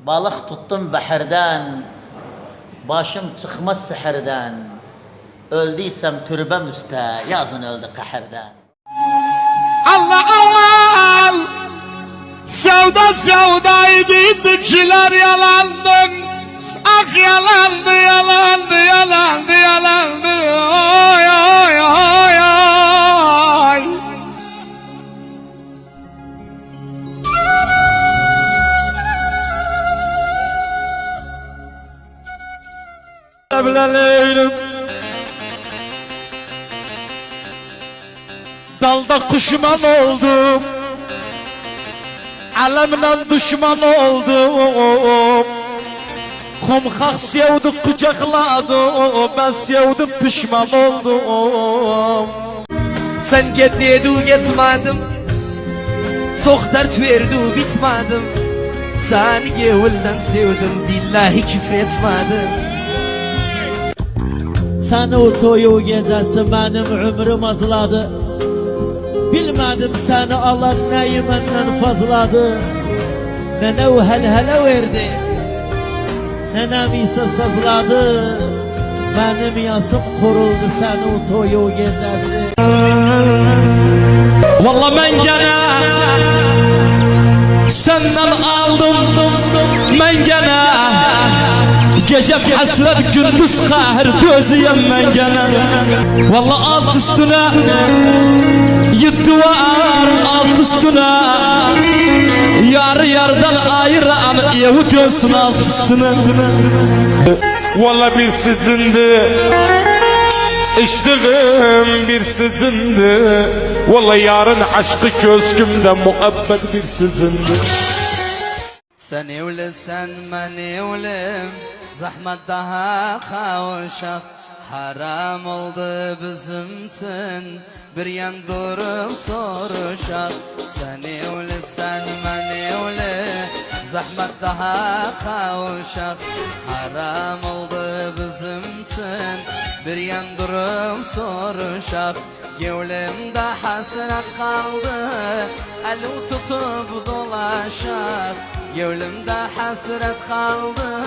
Balık tuttum bahirden, başım çıkmaz sihirden. Öldüysem türbem üstte, yazın öldü kahirden. Allah Allah! Sevdaydı, dikçiler yalandı. Ah yalandı, yalandı, yalandı, yalandı. Oy, oy, oy, oy. Evleneyim. Dalda kuşman oldum, alemle düşman oldum. Komkak sevdi kucakladı, ben sevdim pişman oldum. Sen git dedi gitmedim, çok dert verdi bitmedim. Seni gevulden sevdim, billahi küfür etmedim. Seni o toyu gecesi benim ömrüm azladı. Bilmedim seni alan neyi benden fazladı. Nenem hele verdi, nenem ise sazladı. Benim yasım kuruldu seni o toyu gecesi. Vallahi ben gene senden aldım, ben gene gece hasret gündüz kahır dözüyem ben gene. Vallahi alt üstüne yedi var, alt üstüne yarı yardan ayıran evi dönsün alt üstüne. Vallahi bir sizindi, içtiğim bir sizindi. Vallahi yarın aşkı köskümde muhabbet bir sizindi. Sen evlisin ben evlim, zahmet daha kavuşak. Haram oldu bizimsin, bir yan durup soruşak. Sen evlisin ben evli, zahmet daha kavuşak. Haram oldu bizimsin, bir yan durup soruşak. Gevlimde hasret kaldı, eli tutup dolaşak. Gevlimde hasret kaldı,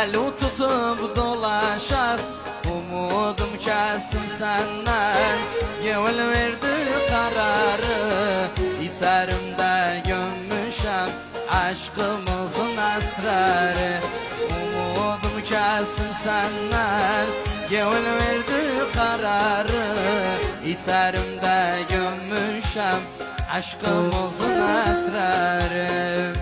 eli tutup dolaşak. Umudum kestim senden, gevul verdi kararı. İçerimde gömmüşem aşkımızın esrarı. Umudum kestim senden, gevul verdi kararı. İçerimde gömmüşem aşkımızın esrarı.